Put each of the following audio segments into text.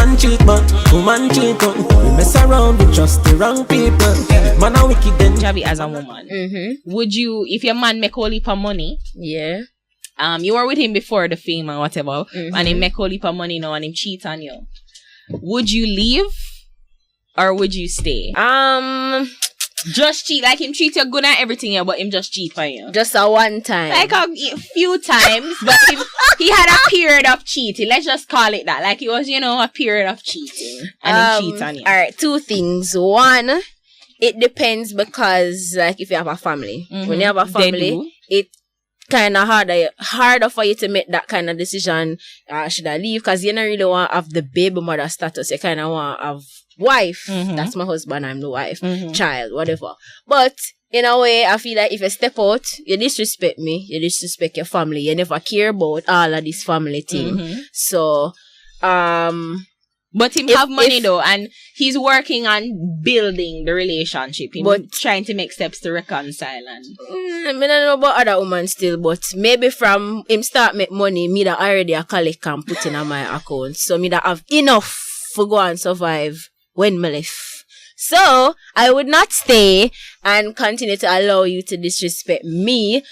man cheat, but woman cheat, but we mess around, we trust the wrong people. Man are wicked then. Javi, as a woman, would you, if your man make all heap of money, you were with him before the fame and whatever, and he make all heap of money now and him cheat on you, would you leave or would you stay? Just cheat, like him treat you good and everything, yeah, but him just cheat on you. Just a one time. Like a few times, but he had a period of cheating. Let's just call it that. Like it was, a period of cheating. And he cheats on you. Alright, two things. One, it depends because, like, if you have a family. When you have a family, it kind of harder for you to make that kind of decision. Should I leave? Because you don't really want to have the baby mother status. You kind of want to have wife. That's my husband, I'm the wife. Child, whatever. But in a way, I feel like if you step out, you disrespect me, you disrespect your family, you never care about all of this family thing. So but him have money though, and he's working on building the relationship. But trying to make steps to reconcile. And I don't know about other women still, but maybe from him start make money, me that already a collect and put in on my account. So me that have enough for go and survive when me left. So I would not stay and continue to allow you to disrespect me.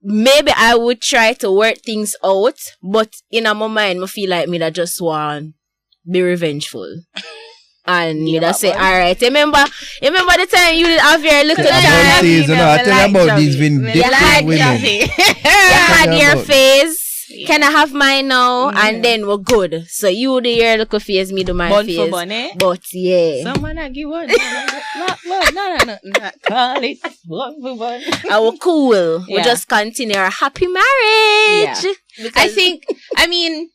Maybe I would try to work things out, but in my mind, I feel like me that just want be revengeful. And me that say, alright, remember the time you did have your little time? I tell you about these vindictive women. You had your face. Can I have mine now? And then we're good. So you do your little face, me do my face. But yeah. Someone I give one. Not call it one for one. We're cool. We'll just continue our happy marriage. Yeah. I mean,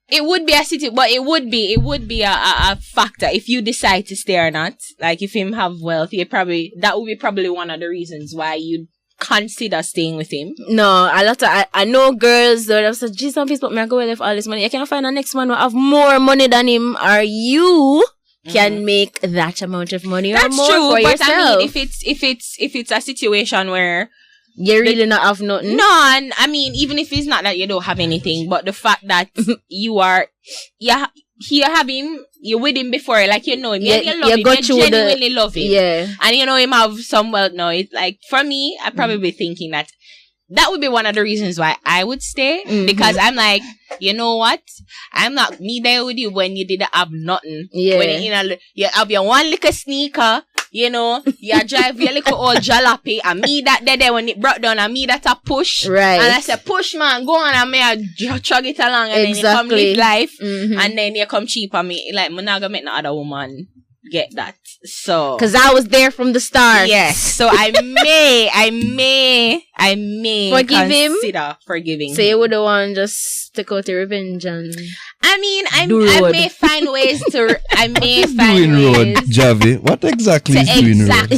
it would be a situation, but it would be a factor if you decide to stay or not. Like if him have wealth, that would be probably one of the reasons why you'd consider staying with him. No, I know girls that have said, geez, some people me go with all this money. You can find a next man who have more money than him, or you can make that amount of money. That's or more true, for but yourself. I mean, if it's a situation where you really not have nothing. No, and I mean, even if it's not that you don't have anything, but the fact that you have him, you're with him before, like you know him, you love him, you genuinely love him, and you know him have some wealth now. It's like, for me, I'd probably be thinking that would be one of the reasons why I would stay, because I'm like, you know what, I'm not me there with you when you didn't have nothing. When you have your one little sneaker, you drive your little old jalopy, and me that there when it brought down, and me that a push, right? And I said, push man, go on, and me I chug it along, and then you come live life, and then you come cheap on me. Like, I'm not gonna make no other woman get that. So, because I was there from the start. Yes. So I may consider forgiving. So you would want just take out the revenge and. I mean, I may find ways to. I may find doing ways. Road, Javi. What exactly is doing road?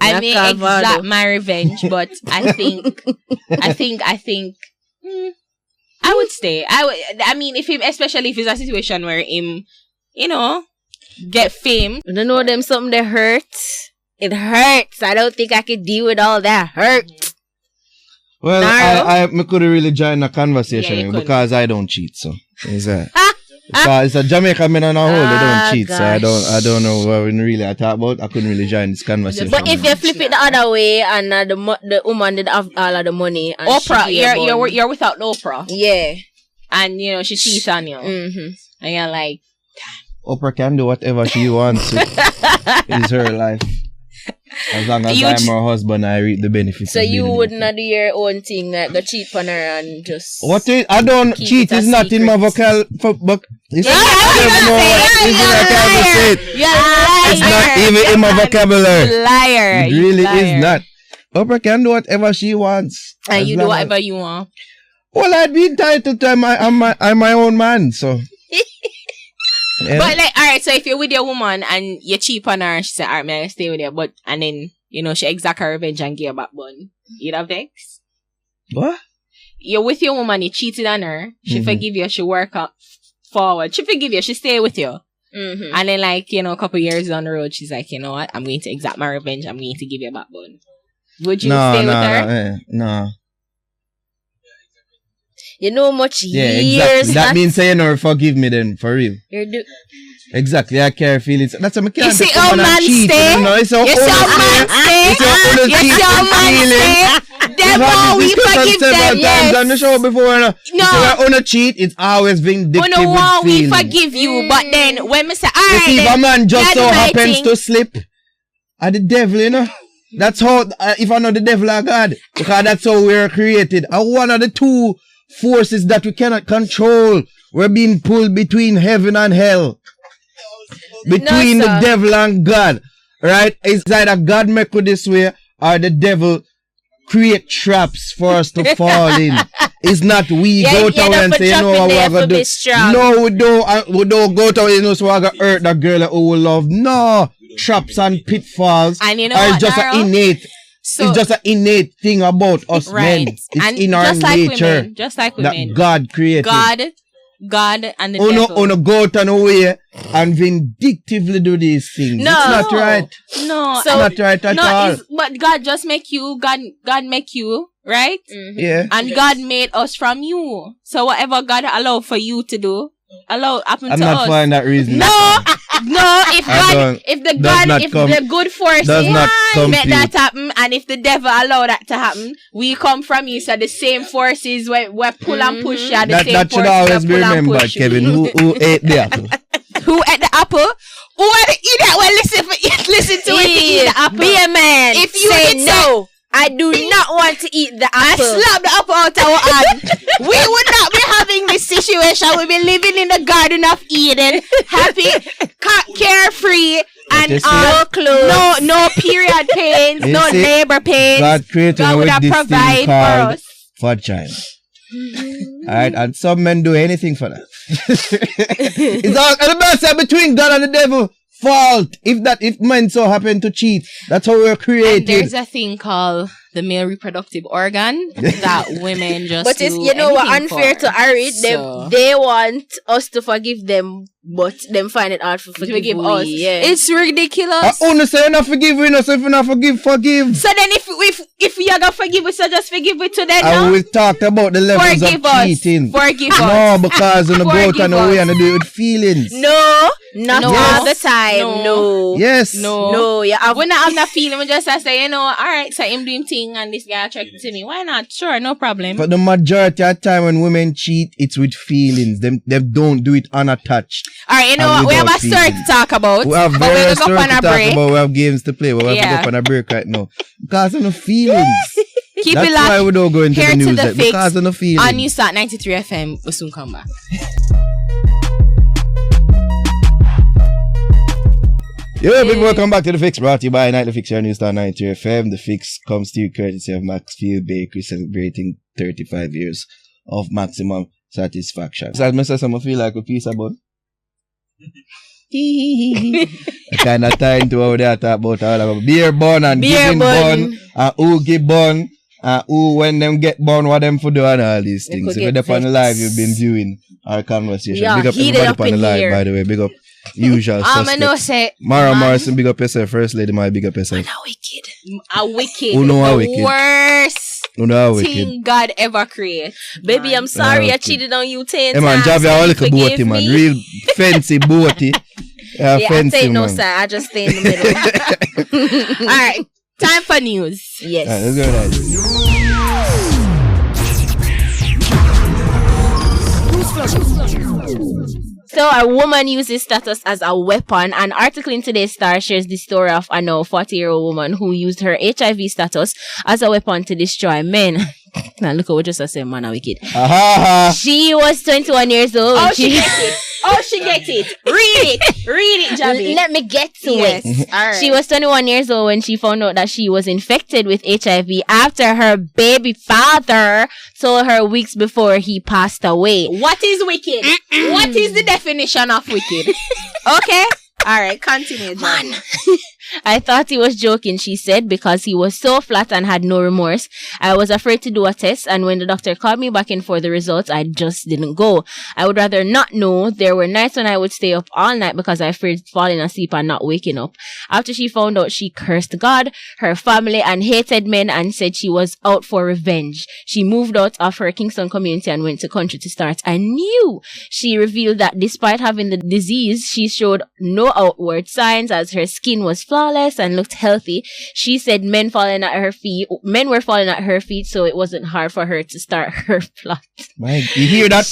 I may exact my revenge, but I think. I would stay. I mean, especially if it's a situation where him, get fame. I don't know them something that hurts. It hurts. I don't think I could deal with all that hurt. Well, I couldn't really join the conversation because I don't cheat. So it's a Jamaican men on a whole. They don't cheat. Gosh. So I don't know what we really talk about. I couldn't really join this conversation. But if you flip it the other way and the woman did have all of the money, and Oprah, you're without Oprah. Yeah, and she cheats on you, and you're like, Oprah can do whatever she wants. It's her life. As long as I'm her husband, I reap the benefits. So you would not do your own thing, like go cheat on her and just. What is? I don't cheat. Is not in my vocabulary. It's not even in my vocabulary. Liar. It really is not. Oprah can do whatever she wants. And you do whatever you want. Well, I'd be entitled to. I'm my own man, so. Yeah. But like, alright, so if you're with your woman and you cheat on her and she said, alright, may I stay with you, but and then she exact her revenge and give her backbone, you'd have vex? What? You're with your woman, you cheated on her, she forgive you, she work up forward, she forgive you, she stay with you. And then like, a couple years down the road, she's like, you know what, I'm going to exact my revenge, I'm going to give you a backbone. Would you stay with her? No. You know much years. Exactly. That means you never forgive me then, for real. Exactly, I carry feelings. That's what I can't. You see how man stay? It's your man stay. Then we forgive them. Yes. On the show before, no. So when on a cheat, it's always vindictive with feelings. We forgive you, but then when we say, alright, if a man just so happens to slip, at the devil, you know. That's how, if I know the devil or God, because that's how we're created. And one of the two forces that we cannot control, we're being pulled between heaven and hell. Between the devil and God, right? It's either God make it this way or the devil create traps for us to fall in. It's not we go to and say, you know what we're going to do. No, we don't go to you know, so we're going to hurt that girl who we love. No, traps and pitfalls and you know are just an innate. So, it's just an innate thing about us men. It's and in our nature. Just like women. That God created. God and the devil. On a go out and away and vindictively do these things. No. It's not right. No. So, it's not right at all. But God just make you, God make you, right? Mm-hmm. Yeah. And God made us from you. So whatever God allowed for you to do, happen to us. I'm not finding that reason. No, if the good forces make that happen, and if the devil allow that to happen, we come from you. So the same forces we pull and push. That should always be remembered, Kevin. Who ate the apple? Who ate the apple? Who are the idiot? Well, listen to it. Eat the apple. Be a man. If you say no. I do not want to eat the apple. I slap the apple out our hand. We would not be having this situation. We'd be living in the Garden of Eden, happy, carefree, and no clothes, no period pains, no labor pains. God created God would have provided for us. Vagina. Alright, and some men do anything for that. It's all the best between God and the devil. Fault if men so happen to cheat. That's how we're created. And there's a thing called the male reproductive organ that women just but it's, you know what, unfair to Ari. They want us to forgive them, but them find it hard to forgive us. Yeah. It's ridiculous. I only say not forgiving us. If you not forgive. So then if we are gonna forgive us, so just forgive it to them. And we talked about the levels of cheating. Forgive us. No, because you go out and away and do it with feelings. No, not all the time. No. Yes. No. Yeah. When I have that feeling, we just say, you know, alright, so him doing thing and this guy attracted to me. Why not? Sure, no problem. But the majority of the time when women cheat, it's with feelings. They don't do it unattached. Alright, you know what? We have a story to talk about. We have various stories to talk about. We have games to play. We have to go on a break right now. Because of the feelings. Keep That's it locked. Why we don't go into Here the news. To the because of the feelings. On Newstart 93 FM, we'll soon come back. Yo, people, welcome back to The Fix, brought to you by Nightly Fix here on Newstart 93 FM. The Fix comes to you courtesy of Maxfield Bakery, celebrating 35 years of maximum satisfaction. So, as I say, I feel like a piece of bun. I kind of time to how they talk about all of beer bun and giving bun and who give bun and who when them get bun what them for do and all these things. So, if you're on the live, you've been viewing our conversation. Yeah, big up everybody on the live, by the way. Big up usual suspects. Mara Morrison, big up yourself. First lady, my big up yourself. A wicked. Who know how wicked? Worst thing God ever created. Baby, I'm sorry I cheated on you 10 times. Man, Javi, I like a boaty, man. Real fancy boaty. Yeah, fancy, I say no, sir. I just stay in the middle. Alright, time for news. Yes. Right, let's go right. So a woman uses status as a weapon. An article in today's Star shares the story of a now 40-year-old woman who used her HIV status as a weapon to destroy men. Now look at what just I said, man, a wicked. She was 21 years old. Oh, she gets it. Oh, she gets it. Read it, Javi. Let me get to it. All right. She was 21 years old when she found out that she was infected with HIV after her baby father told her weeks before he passed away. What is wicked? What is the definition of wicked? Okay. All right, continue, Javi. I thought he was joking, she said, because he was so flat and had no remorse. I was afraid to do a test, and when the doctor called me back in for the results, I just didn't go. I would rather not know. There were nights when I would stay up all night because I feared falling asleep and not waking up. After she found out, she cursed God, her family, and hated men and said she was out for revenge. She moved out of her Kingston community and went to country to start anew. She revealed that despite having the disease, she showed no outward signs as her skin was flawless and looked healthy. She said men were falling at her feet, so it wasn't hard for her to start her plot. Man, you hear that?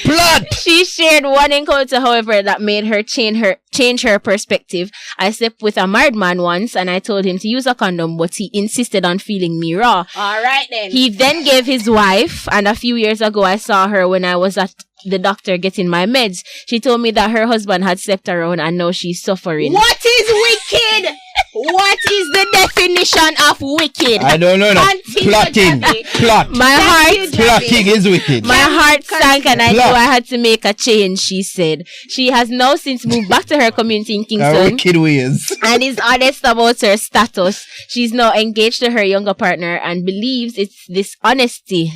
Plot! She shared one encounter, however, that made her change her perspective. I slept with a married man once and I told him to use a condom, but he insisted on feeling me raw. All right then. He then gave his wife, and a few years ago I saw her when I was at the doctor getting my meds. She told me that her husband had slept around and now she's suffering. What is wicked? What is the definition of wicked? I don't know. Plotting. Plot. Plotting is wicked. My heart sank and I knew I had to make a change, she said. She has now since moved back to her community in Kingston. Wicked ways. And is honest about her status. She's now engaged to her younger partner and believes it's dishonesty,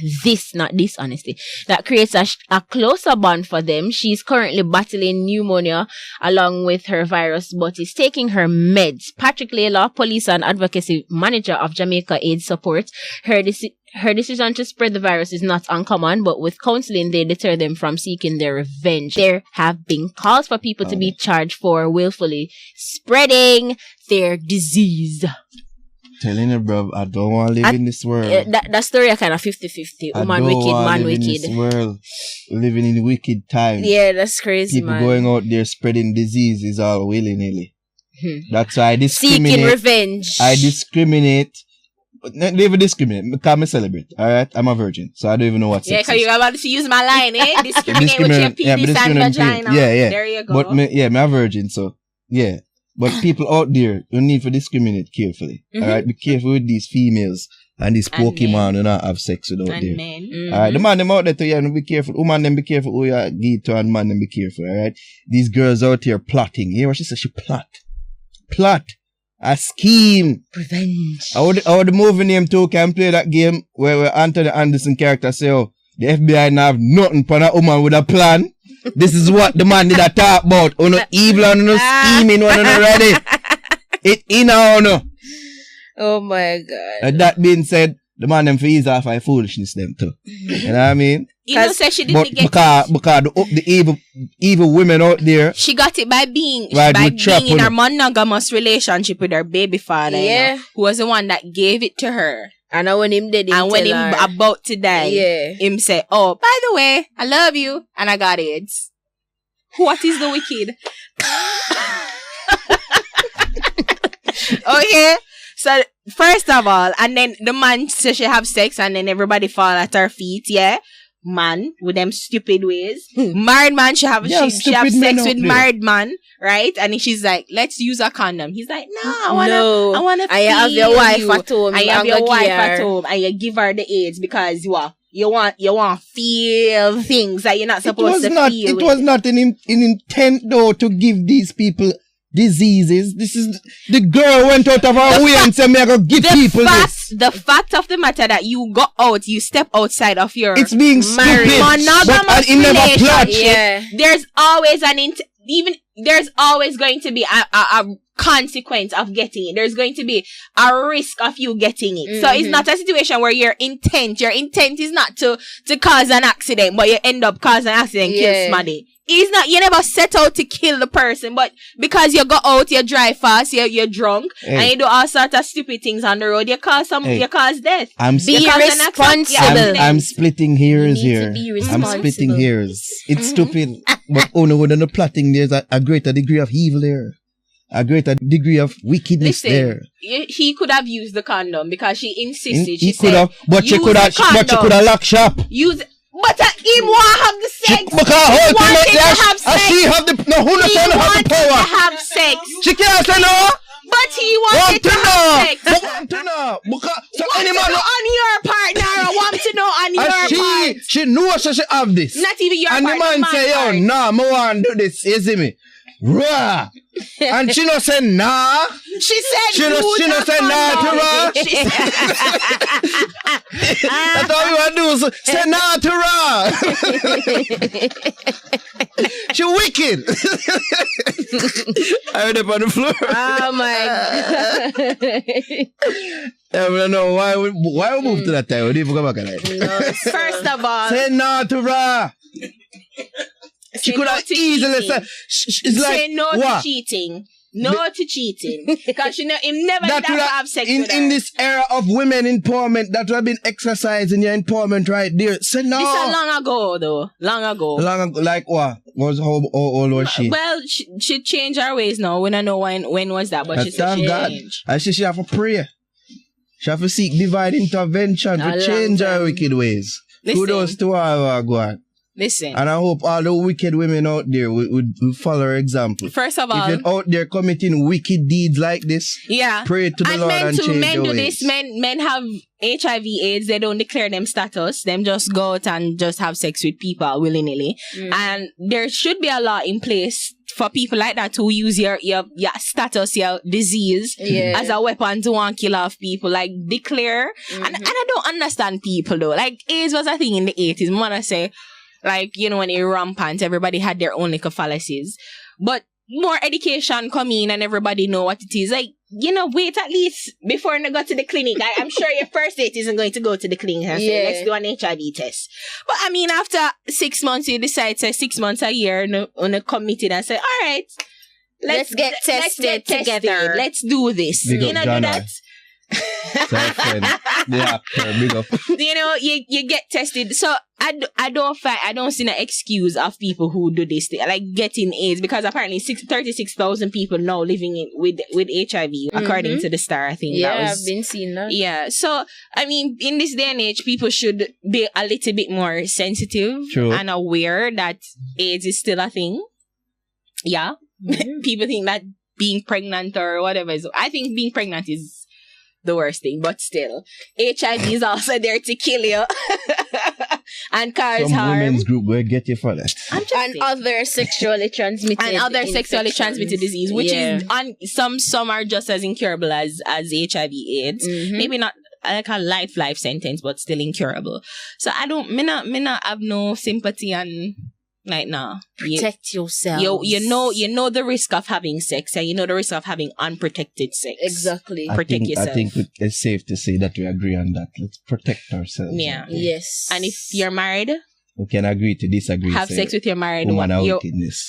not dishonesty, that creates a closer bond for them. She's currently battling pneumonia along with her virus, but is taking her meds. Patrick Layla, police and advocacy manager of Jamaica AIDS Support, her decision to spread the virus is not uncommon, but with counseling, they deter them from seeking their revenge. There have been calls for people to be charged for willfully spreading their disease. Telling you, bro, I don't want to live in this world. That story are kind of 50-50. Woman wicked, man wicked. In this world, living in wicked times. Yeah, that's crazy, people going out there spreading disease is all willy-nilly. That's why I discriminate. Seeking revenge. I discriminate. But not even discriminate, because I celebrate. Alright? I'm a virgin, so I don't even know what sex is. Yeah, because you're about to use my line, eh? Discriminate with your penis and vagina. Yeah. There you go. But I'm a virgin, so yeah. But people out there, you need to discriminate carefully. Alright? Be careful with these females and these Pokemon who not have sex with out there. Alright? The man them out there too, yeah, be careful. Woman them be careful who you give to, and man them be careful, alright? These girls out here plotting. You hear what she said? She plot. A scheme. Revenge. How the movie name too can play that game where Anthony Anderson character say, oh, the FBI now have nothing for a woman with a plan. This is what the man did a talk about. Oh no evil and no scheming, one no ready. It in no. Oh my God. And that being said, the man them for ease off by foolishness them too. You know what I mean? You know, say she didn't get because the evil women out there. She got it by being in her monogamous relationship with her baby father. Yeah. You know, who was the one that gave it to her. And when him did it, and when him about to die, him say, "Oh, by the way, I love you and I got AIDS." What is the wicked? Okay. So first of all, and then the man says she have sex and then everybody fall at her feet, yeah? Man with them stupid ways. Married man, she have sex with married man, right? And she's like, let's use a condom. He's like, no, I wanna feel have your wife at home. I have your wife at home and you give her the AIDS because you want feel things that you're not supposed to feel. It was not an intent though to give these people diseases. This is the girl went out of her way and said, "Me I go give people this." The fact of the matter that you go out, you step outside of your it's being stupid, monogamous relationship. Yeah. There's always there's always going to be a consequence of getting it. There's going to be a risk of you getting it. So it's not a situation where your intent is not to cause an accident, but you end up causing an accident, kill somebody. It's not, you never set out to kill the person, but because you go out, you drive fast, you're drunk, and you do all sorts of stupid things on the road, you cause death. Be responsible. I'm splitting hairs here. I'm splitting hairs. It's stupid. But when the plotting, there's a greater degree of evil there. A greater degree of wickedness there. He could have used the condom because she insisted. He could have, but she could have locked shop. But him want to have the sex. Because he wanted to have sex. She have the who not have the power. To have sex. She can't say no. But he wanted to have sex. Want to know. Because so any man on your part, Naro. Want to know on your part. She knows she have this. Not even your part. And the man say, "Yo, nah, I want to do this." You see me? Rah! And she no say nah. She said she no say nah to Rah. That's all you want to do is say nah to Rah. She wicked. I heard up on the floor. Oh my God. I don't know why we move to that time. We didn't go back at that. No, first of all, say nah to Rah. She could have easily said, it's like, say no what? to cheating. No to cheating. Because him never did have sex with her. In this era of women empowerment, that would have been exercising your empowerment right there. Say no. This is long ago, though. Long ago. Like what? How old was she? Well, she changed her ways now. We don't know when was that, but she said she changed. I say she have to pray. She have to seek divine intervention to change her wicked ways. Kudos to her, go on. Listen. And I hope all the wicked women out there would follow her example. First of all, if you're out there committing wicked deeds like this, pray to the Lord and change your ways. Men do this. Men have HIV/AIDS. They don't declare them status. Them just go out and just have sex with people willy-nilly. And there should be a law in place for people like that to use your status, your disease as a weapon to want to kill off people. Like declare. And I don't understand people though. Like AIDS was a thing in the 80s. I want to say. Like, you know, when it rampant, everybody had their own little fallacies. But more education come in and everybody know what it is. Like, you know, wait at least before you go to the clinic. I'm sure your first date isn't going to go to the clinic and say, let's do an HIV test. But I mean, after 6 months, you decide, say 6 months, a year, on a committed and say, all right, let's get tested together. Let's do this. Big you know, do that. Big up. You know, you get tested. So I don't see an excuse of people who do this thing, like getting AIDS, because apparently 36,000 people now living with HIV according to the Star. I think I've been seeing that. Yeah, so I mean, in this day and age, people should be a little bit more sensitive and aware that AIDS is still a thing. Yeah, people think that being pregnant or whatever is. I think being pregnant is the worst thing, but still, HIV is also there to kill you and cause some harm. women's group will get you for that. Other sexually transmitted disease, which is on some are just as incurable as HIV/AIDS. Maybe not like a life sentence, but still incurable. So I don't, me not have no sympathy and. Like, nah. Protect yourself. You know the risk of having sex, and you know the risk of having unprotected sex. Exactly. Protect yourself. I think it's safe to say that we agree on that. Let's protect ourselves. Yeah. Okay? Yes. And if you're married, we can agree to disagree. Have sex with your married woman.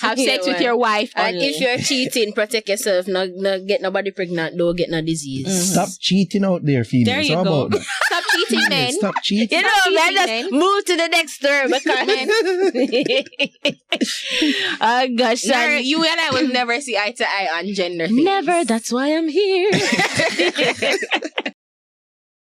Have sex with your wife only. And if you're cheating, protect yourself. Not get nobody pregnant. Don't get no disease. Stop cheating out there, females. There you go. Stop cheating, men. Stop cheating. You know, man, just move to the next term. Oh gosh, you and I will never see eye to eye on gender things. Never. That's why I'm here.